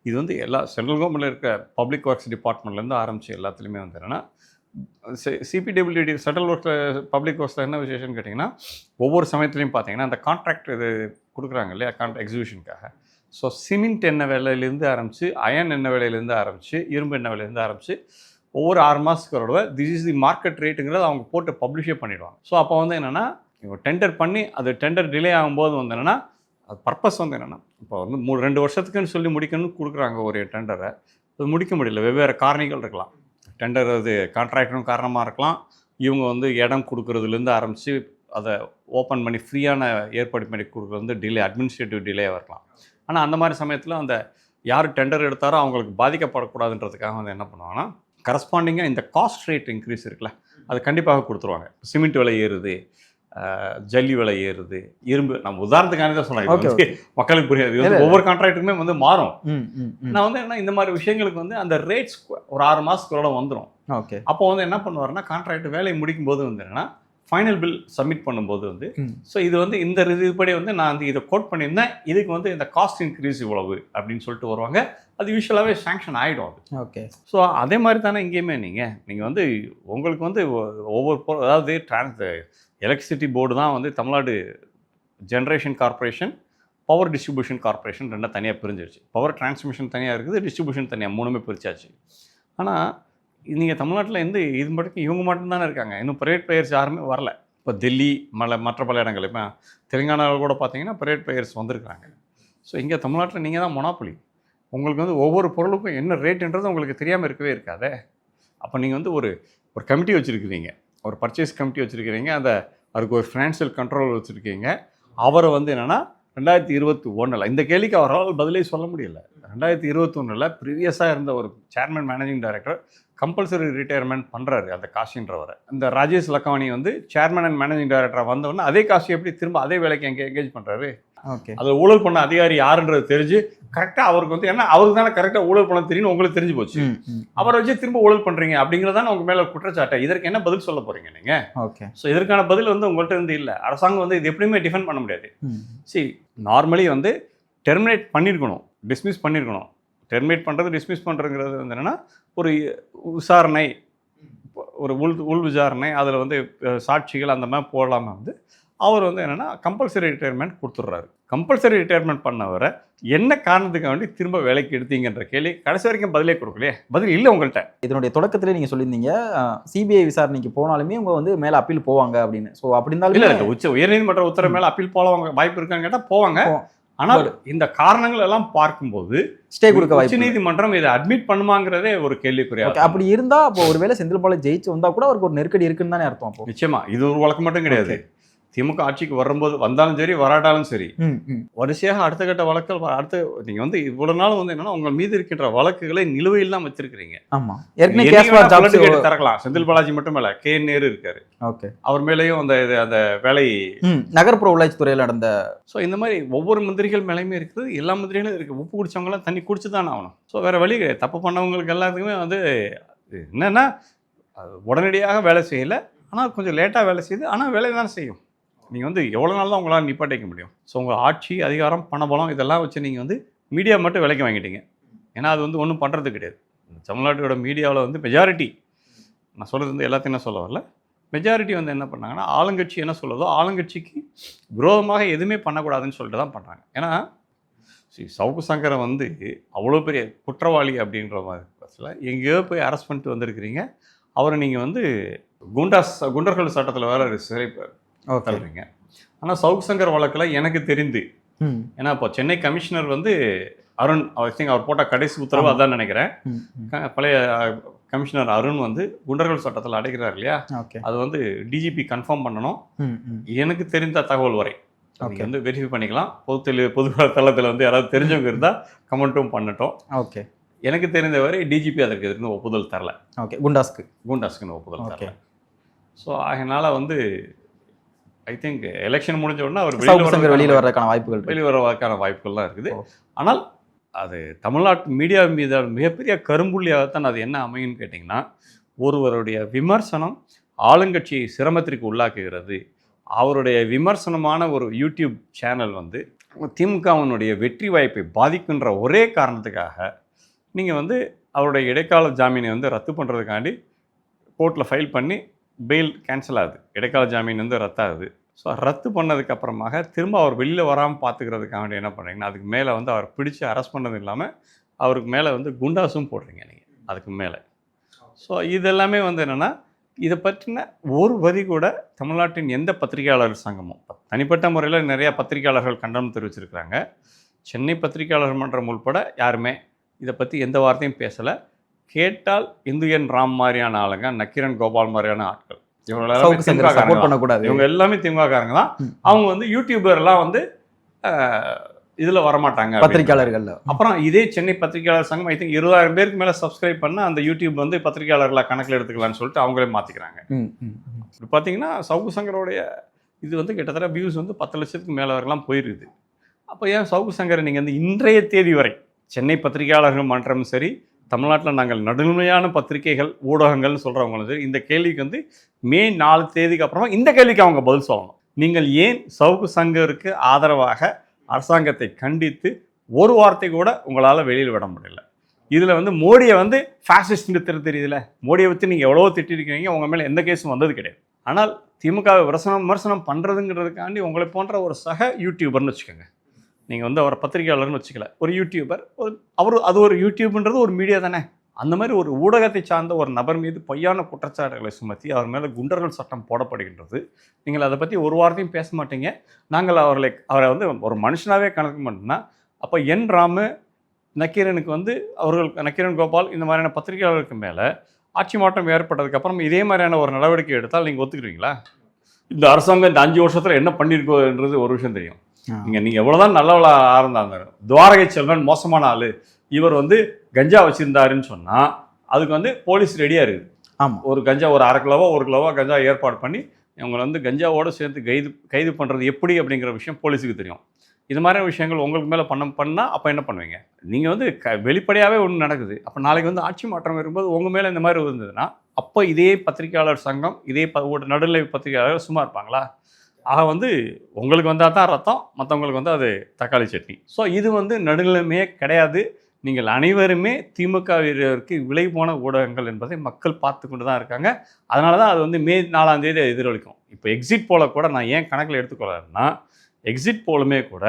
இது வந்து எல்லா சென்ட்ரல் கவர்மெண்ட்டில் இருக்க பப்ளிக் ஒர்க்ஸ் டிபார்ட்மெண்ட்லேருந்து ஆரம்பித்து எல்லாத்துலேயுமே வந்து என்னென்னா சிபிடபிள்யூடி சென்ட்ரல் ஒர்க்ஸில் பப்ளிக் ஒர்க்ஸில் என்ன விசேஷம்னு கேட்டிங்கன்னா, ஒவ்வொரு சமயத்துலையும் பார்த்தீங்கன்னா அந்த கான்ட்ராக்ட் இது கொடுக்குறாங்க இல்லையா எக்ஸிபிஷனுக்காக. ஸோ சிமெண்ட் என்ன விலையிலேருந்து ஆரம்பித்து, அயன் என்ன விலையிலேருந்து ஆரம்பித்து, இரும்பு என்ன விலையிலேருந்து ஆரம்பித்து ஒவ்வொரு 6 மாதத்துக்கு ஒரு திஸ் இஸ் தி மார்க்கெட் ரேட்டுங்கிறது அவங்க போட்டு பப்ளிஷே பண்ணிவிடுவாங்க. ஸோ அப்போ வந்து என்னென்னா இவங்க டெண்டர் பண்ணி அது டெண்டர் டிலே ஆகும்போது வந்து என்னென்னா அது பர்பஸ் வந்து என்னென்னா இப்போ வந்து 2 வருஷத்துக்குன்னு சொல்லி முடிக்கணும்னு கொடுக்குறாங்க ஒரு டெண்டரை, அது முடிக்க முடியல. வெவ்வேறு காரணிகள் இருக்கலாம். டெண்டர் அது கான்ட்ராக்டரும் காரணமாக இருக்கலாம், இவங்க வந்து இடம் கொடுக்குறதுலேருந்து ஆரம்பித்து அதை ஓப்பன் பண்ணி ஃப்ரீயான ஏற்பாடு பண்ணி கொடுக்குறது வந்து டிலே, அட்மினிஸ்ட்ரேட்டிவ் டிலேவாக இருக்கலாம். ஆனால் அந்த மாதிரி சமயத்தில் அந்த யார் டெண்டர் எடுத்தாரோ அவங்களுக்கு பாதிக்கப்படக்கூடாதுன்றதுக்காக வந்து என்ன பண்ணுவாங்கன்னா கரஸ்பாண்டிங்காக இந்த காஸ்ட் ரேட் இன்க்ரீஸ் இருக்குல்ல அது கண்டிப்பாக கொடுத்துருவாங்க. சிமெண்ட் விலை ஏறுது, ஜல்லி விலை ஏறுது, இரும்பு, நம்ம உதாரணத்துக்கான தான் சொன்னாங்க, மக்களுக்கு புரியாது, ஒவ்வொரு கான்ட்ராக்டுக்குமே வந்து மாறும். நான் வந்து என்ன இந்த மாதிரி விஷயங்களுக்கு வந்து அந்த ரேட்ஸ் ஒரு 6 மாதத்துக்குள்ள வந்துடும். ஓகே. அப்போ வந்து என்ன பண்ணுவாருன்னா கான்ட்ராக்ட் வேலையை முடிக்கும் போது வந்து என்னன்னா ஃபைனல் பில் சப்மிட் பண்ணும்போது வந்து ஸோ இது வந்து இந்த இதுபடி வந்து நான் வந்து இதை கோட் பண்ணியிருந்தேன், இதுக்கு வந்து இந்த காஸ்ட் இன்க்ரீஸ் இவ்வளவு அப்படின்னு சொல்லிட்டு வருவாங்க. அது யூஸ்வலாகவே சாங்ஷன் ஆகிடும் அது. ஓகே. ஸோ அதே மாதிரி தானே இங்கேயுமே நீங்கள் வந்து உங்களுக்கு வந்து ஒவ்வொரு அதாவது எலக்ட்ரிசிட்டி போர்டு தான் வந்து Tamil Nadu generation corporation, power distribution corporation ரெண்டும் தனியாக பிரிஞ்சிருச்சு. பவர் டிரான்ஸ்மிஷன் தனியாக இருக்குது, டிஸ்ட்ரிபியூஷன் தனியாக, 3மே பிரிச்சாச்சு. ஆனால் நீங்கள் தமிழ்நாட்டில் இது மட்டும் இவங்க மட்டும்தானே இருக்காங்க, இன்னும் ப்ரைவேட் பிளேயர்ஸ் யாருமே வரல. இப்போ டெல்லி மற்ற பல இடங்கள், இப்போ தெலுங்கானாவில் கூட பார்த்தீங்கன்னா ப்ரைவேட் பிளேயர்ஸ் வந்திருக்காங்க. ஸோ இங்கே தமிழ்நாட்டில் நீங்கள் தான் மொனாப்பொலி. உங்களுக்கு வந்து ஒவ்வொரு பொருளுக்கும் என்ன ரேட்டுன்றது உங்களுக்கு தெரியாமல் இருக்கவே இருக்காதே. அப்போ நீங்கள் வந்து ஒரு கமிட்டி வச்சுருக்கிறீங்க, ஒரு பர்ச்சேஸ் கமிட்டி வச்சுருக்கிறீங்க, அதுக்கு ஒரு ஃபினான்ஷியல் கண்ட்ரோல் வச்சுருக்கீங்க. அவரை வந்து என்னென்னா 2021 இந்த கேள்விக்கு அவரால் பதிலே சொல்ல முடியல. 2021 ப்ரீவியஸாக இருந்த ஒரு chairman managing director compulsory retirement பண்ணுறாரு அந்த காஷின்றவரை. இந்த ராஜேஷ் லக்கானி வந்து சேர்மன் அண்ட் மேனேஜிங் டைரக்டராக வந்தவொடனே அதே காஷி எப்படி திரும்ப அதே வேலைக்கு எங்கேஜ் பண்ணுறாரு? ஓகே. அதில் ஊழல் பண்ண அதிகாரி யாருன்றது தெரிஞ்சு கரெக்டாக அவருக்கு வந்து ஏன்னா அவருக்கு தானே கரெக்டாக ஊழல் பண்ண தெரியும் உங்களுக்கு தெரிஞ்சு போச்சு. அவரை வச்சு திரும்ப ஊழல் பண்ணுறீங்க அப்படிங்கிறதான உங்கள் மேலே குற்றச்சாட்டை. இதற்கு என்ன பதில் சொல்ல போகிறீங்க நீங்கள்? ஓகே. ஸோ இதற்கான பதில் வந்து உங்கள்கிட்ட இருந்து இல்லை. அரசாங்கம் வந்து இது எப்படியுமே டிஃபெண்ட் பண்ண முடியாது. சரி, நார்மலி வந்து டெர்மினேட் பண்ணியிருக்கணும், டிஸ்மிஸ் பண்ணியிருக்கணும். டெர்மினேட் பண்ணுறது டிஸ்மிஸ் பண்ணுறதுங்கிறது வந்து என்னென்னா ஒரு விசாரணை, ஒரு உள் விசாரணை, அதில் வந்து சாட்சிகள் அந்த மாதிரி போடாமல் வந்து அவர் வந்து என்னென்னா கம்பல்சரி ரிட்டையர்மெண்ட் கொடுத்துட்றாரு. கம்பல்சரி ரிட்டையர்மெண்ட் பண்ணவரை என்ன காரணத்துக்கு வேண்டி திரும்ப வேலைக்கு எடுத்தீங்கன்ற கேள்வி கடைசி வரைக்கும் பதிலே கொடுக்கலையே. பதில் இல்லை உங்கள்கிட்ட. இதனுடைய தொடக்கத்திலே நீங்கள் சொல்லியிருந்தீங்க சிபிஐ விசாரணைக்கு போனாலுமே அவங்க வந்து மேலே அப்பீல் போவாங்க அப்படின்னு. ஸோ அப்படி இருந்தாலும் இல்லை, உயர்நீதிமன்ற உத்தரவு மேலே அப்பீல் போவாங்க, வாய்ப்பு இருக்கான்னு கேட்டால் போவாங்க. ஆனால் இந்த காரணங்கள் எல்லாம் பார்க்கும்போது ஸ்டே கொடுக்க உச்ச நீதிமன்றம் இதை அட்மிட் பண்ணுமாங்கிறதே ஒரு கேள்விக்குறியா. அப்படி இருந்தா அப்போ ஒருவேளை செந்தில் பாலாஜி ஜெயிச்சு வந்தா கூட அவருக்கு ஒரு நெருக்கடி இருக்குன்னு தானே அர்த்தம். அப்போ நிச்சயமா இது ஒரு வழக்கு மட்டும் கிடையாது. திமுக ஆட்சிக்கு வரும்போது வந்தாலும் சரி வராட்டாலும் சரி வரிசையாக அடுத்த கட்ட வழக்கல் அடுத்து நீங்க வந்து இவ்வளவு நாள் வந்து என்னன்னா உங்கள் மீது இருக்கின்ற வழக்குகளை நிலுவையில் தான் வச்சிருக்கிறீங்க. ஆமா, திறக்கலாம். செந்தில் பாலாஜி மட்டும் இல்ல, கே நேரு இருக்காரு. ஓகே. அவர் மேலேயும் அந்த வேலை நகர்ப்புற உள்ளாட்சி துறையில் நடந்த. ஸோ இந்த மாதிரி ஒவ்வொரு மந்திரிகள் மேலேயுமே இருக்குது. எல்லா மந்திரிகளும் இருக்கு. உப்பு குடிச்சவங்களாம் தண்ணி குடிச்சு தானே ஆகணும். ஸோ வேற வழி கிடையாது. தப்பு பண்ணவங்களுக்கு எல்லாத்துக்குமே வந்து என்னன்னா உடனடியாக வேலை செய்யலை, ஆனால் கொஞ்சம் லேட்டாக வேலை செய்யுது, ஆனால் வேலை தானே செய்யும். நீங்கள் வந்து எவ்வளோ நாள் தான் உங்களால் நிப்பாட்டிக்க முடியும்? ஸோ உங்கள் ஆட்சி, அதிகாரம், பணபலம் இதெல்லாம் வச்சு நீங்கள் வந்து மீடியா மட்டும் விலைக்கு வாங்கிட்டீங்க. ஏன்னா அது வந்து ஒன்றும் பண்ணுறது கிடையாது. தமிழ்நாட்டோட மீடியாவில் வந்து மெஜாரிட்டி, நான் சொல்கிறது வந்து எல்லாத்தையும் என்ன சொல்ல வரல, மெஜாரிட்டி வந்து என்ன பண்ணாங்கன்னா ஆளுங்கட்சி என்ன சொல்லுதோ ஆளுங்கட்சிக்கு விரோதமாக எதுவுமே பண்ணக்கூடாதுன்னு சொல்லிட்டு தான் பண்ணுறாங்க. ஏன்னா சவுக்கு சங்கரை வந்து அவ்வளோ பெரிய குற்றவாளி அப்படின்ற மாதிரி எங்கேயோ போய் அரெஸ்ட் பண்ணிட்டு வந்திருக்கிறீங்க. அவரை நீங்கள் வந்து குண்டர்கள் சட்டத்தில் வேறு சிறை தள்ளுறீங்க. ஆனால் சவுக் சங்கர் வழக்கில் எனக்கு தெரிந்து, ஏன்னா இப்போ சென்னை கமிஷனர் வந்து அருண், அவர் போட்ட கடைசி உத்தரவு அதான் நினைக்கிறேன். பழைய கமிஷனர் அருண் வந்து குண்டர்கள் சட்டத்தில் அடைக்கிறார் இல்லையா, அது வந்து டிஜிபி கன்ஃபார்ம் பண்ணணும். எனக்கு தெரிந்த தகவல் வரை வந்து வெரிஃபை பண்ணிக்கலாம். பொது தளத்தில் வந்து யாராவது தெரிஞ்சவங்க இருந்தால் கமெண்ட்டும் பண்ணட்டும். ஓகே. எனக்கு தெரிந்தவரை டிஜிபி அதற்கு எதிர்த்து ஒப்புதல் தரல. ஓகே. குண்டாஸ்க்குன்னு ஒப்புதல் தரல. ஸோ அதனால் வந்து ஐ திங்க் எலெக்ஷன் முடிஞ்ச உடனே அவர் வெளியில் வர்றதுக்கான வாய்ப்புகள்லாம் இருக்குது. ஆனால் அது தமிழ்நாட்டு மீடியா மீது மிகப்பெரிய கரும்புள்ளியாகத்தான் அது என்ன அமையும்னு கேட்டிங்கன்னா, ஒருவருடைய விமர்சனம் ஆளுங்கட்சியை சிரமத்திற்கு உள்ளாக்குகிறது. அவருடைய விமர்சனமான ஒரு யூடியூப் சேனல் வந்து திமுகவினுடைய வெற்றி வாய்ப்பை பாதிக்கின்ற ஒரே காரணத்துக்காக நீங்கள் வந்து அவருடைய இடைக்கால ஜாமீனை வந்து ரத்து பண்ணுறதுக்காண்டி கோர்ட்டில் ஃபைல் பண்ணி பெயில் கேன்சல் ஆகுது. இடைக்கால ஜாமீன் வந்து ரத்தாகுது. ஸோ ரத்து பண்ணதுக்கப்புறமாக திரும்ப அவர் வெளியில் வராமல் பார்த்துக்கிறதுக்காக வேண்டி என்ன பண்ணுறீங்கன்னா, அதுக்கு மேலே வந்து அவர் பிடிச்சி அரெஸ்ட் பண்ணது இல்லாமல் அவருக்கு மேலே வந்து குண்டாஸும் போடுறீங்க நீங்கள் அதுக்கு மேலே. ஸோ இதெல்லாமே வந்து என்னென்னா, இதை பற்றின ஒரு வரி கூட தமிழ்நாட்டின் எந்த பத்திரிகையாளர் சங்கமும், தனிப்பட்ட முறையில் நிறையா பத்திரிகையாளர்கள் கண்டனம் தெரிவிச்சிருக்கிறாங்க. சென்னை பத்திரிகையாளர் மன்றம் உள்பட யாருமே இதை பற்றி எந்த வார்த்தையும் பேசலை. கேட்டால் இந்து என் ராம் மாதிரியான ஆளுங்க, நக்கீரன் கோபால் மாதிரியான ஆட்கள், இவங்க எல்லாமே திமுககாரங்க தான். அவங்க வந்து யூடியூபர்லாம் வந்து இதில் வரமாட்டாங்க பத்திரிகையாளர்கள். அப்புறம் இதே சென்னை பத்திரிகையாளர் சங்கம் ஐ திங்க் 20,000 பேருக்கு மேலே சப்ஸ்கிரைப் பண்ண அந்த யூடியூப் வந்து பத்திரிகையாளர்களாக கணக்கில் எடுத்துக்கலான்னு சொல்லிட்டு அவங்களே மாற்றிக்கிறாங்க. இப்போ பார்த்தீங்கன்னா சவுக்கு சங்கரோடைய இது வந்து கிட்டத்தட்ட வியூஸ் வந்து 10 லட்சத்துக்கு மேலே வரைலாம் போயிருக்குது. அப்போ ஏன் சவுக்கு சங்கரை நீங்கள் வந்து இன்றைய தேதி வரை சென்னை பத்திரிகையாளர்கள் மன்றமும் சரி, தமிழ்நாட்டில் நாங்கள் நடுநிலையான பத்திரிகைகள் ஊடகங்கள்னு சொல்கிறவங்களும் சரி, இந்த கேள்விக்கு வந்து மே 4 தேதிக்கு அப்புறமா இந்த கேள்விக்கு அவங்க பதில் சொல்லணும். நீங்கள் ஏன் சவுக்கு சங்கருக்கு ஆதரவாக அரசாங்கத்தை கண்டித்து ஒரு வார்த்தை கூட உங்களால் வெளியில் விட முடியல? இதில் வந்து மோடியை வந்து ஃபேசிஸ்ட்னு தெரியுதுல, மோடியை வச்சு நீங்கள் எவ்வளோ திட்டிருக்கீங்க, உங்கள் மேலே எந்த கேஸும் வந்தது கிடையாது. ஆனால் திமுகவை விமர்சனம் பண்ணுறதுங்கிறதுக்காண்டி உங்களை போன்ற ஒரு சக யூடியூபர்னு வச்சுக்கோங்க, நீங்கள் வந்து அவரை பத்திரிகையாளர்னு வச்சுக்கல, ஒரு யூடியூபர், அது ஒரு யூடியூப்ன்றது ஒரு மீடியா தானே. அந்த மாதிரி ஒரு ஊடகத்தை சார்ந்த ஒரு நபர் மீது பொய்யான குற்றச்சாட்டுகளை சுமத்தி அவர் மேலே குண்டர்கள் சட்டம் போடப்படுகின்றது. நீங்கள் அதை பற்றி ஒரு வார்த்தையும் பேச மாட்டீங்க. நாங்கள் அவரை வந்து ஒரு மனுஷனாகவே கணக்கு பண்ணோம்னா, அப்போ என் ராமு, நக்கீரனுக்கு வந்து நக்கீரன் கோபால் இந்த மாதிரியான பத்திரிகையாளருக்கு மேலே ஆட்சி மாற்றம் ஏற்பட்டதுக்கப்புறம் இதே மாதிரியான ஒரு நடவடிக்கை எடுத்தால் நீங்கள் ஒத்துக்கிறீங்களா? இந்த அரசாங்கம் இந்த 5 வருஷத்தில் என்ன பண்ணியிருக்கோன்றது ஒரு விஷயம் தெரியும். நீங்கள் எவ்வளோதான் நல்லவளாக இருந்தாங்க, துவாரகை செல்வன் மோசமான ஆள், இவர் வந்து கஞ்சா வச்சுருந்தாருன்னு சொன்னால் அதுக்கு வந்து போலீஸ் ரெடியாக இருக்குது. ஆமாம், ஒரு கஞ்சா ஒரு 1/2 கிலோவோ 1 கிலோவோ கஞ்சா ஏற்பாடு பண்ணி இவங்களை வந்து கஞ்சாவோடு சேர்த்து கைது பண்ணுறது எப்படி அப்படிங்கிற விஷயம் போலீஸுக்கு தெரியும். இது மாதிரியான விஷயங்கள் உங்களுக்கு மேலே பண்ணால் அப்போ என்ன பண்ணுவீங்க? நீங்கள் வந்து வெளிப்படையாகவே ஒன்று நடக்குது. அப்போ நாளைக்கு வந்து ஆட்சி மாற்றம் வரும்போது உங்கள் மேலே இந்த மாதிரி இருந்ததுன்னா அப்போ இதே பத்திரிகையாளர் சங்கம், இதே நடுநிலை பத்திரிகையாளர் சும்மா இருப்பாங்களா? ஆக வந்து உங்களுக்கு வந்தால் தான் ரத்தம், மற்றவங்களுக்கு வந்து அது தக்காளி சட்னி. ஸோ இது வந்து நடுநிலைமையே கிடையாது. நீங்கள் அனைவருமே திமுகவிற்கு விலை போன ஊடகங்கள் என்பதை மக்கள் பார்த்து கொண்டு தான் இருக்காங்க. அதனால தான் அது வந்து மே 4ஆம் தேதி எதிரொலிக்கும். இப்போ எக்ஸிட் போல கூட நான் ஏன் கணக்கில் எடுத்துக்கொள்ளேன்னா, எக்ஸிட் போலுமே கூட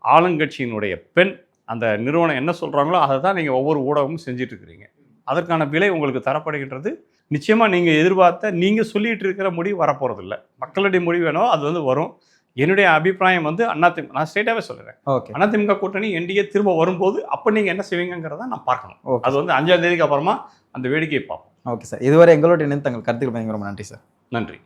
ஆளுங்கட்சியினுடைய பெண் அந்த நிறுவனம் என்ன சொல்கிறாங்களோ அதை தான் நீங்கள் ஒவ்வொரு ஊடகமும் செஞ்சிட்ருக்கிறீங்க. அதற்கான விலை உங்களுக்கு தரப்படுகின்றது. நிச்சயமாக நீங்கள் எதிர்பார்த்த நீங்கள் சொல்லிகிட்டு இருக்கிற முடிவு வரப்போகிறதில்ல. மக்களுடைய முடிவு வேணோ அது வந்து வரும். என்னுடைய அபிப்பிராயம் வந்து அதிமுக, நான் ஸ்ட்ரெயிட்டாகவே சொல்லுறேன், ஓகே, அதிமுக கூட்டணி என்டிஏ திரும்ப வரும்போது அப்போ நீங்கள் என்ன செய்வீங்கிறத நான் பார்க்கணும். ஓகே, அது வந்து 5ஆம் தேதிக்கு அப்புறமா அந்த வேடிக்கையை பார்ப்போம். Okay sir. இதுவரை எங்களோட இணைந்து தங்கள் கருத்துக்கள் பயங்கர ரொம்ப நன்றி சார். நன்றி.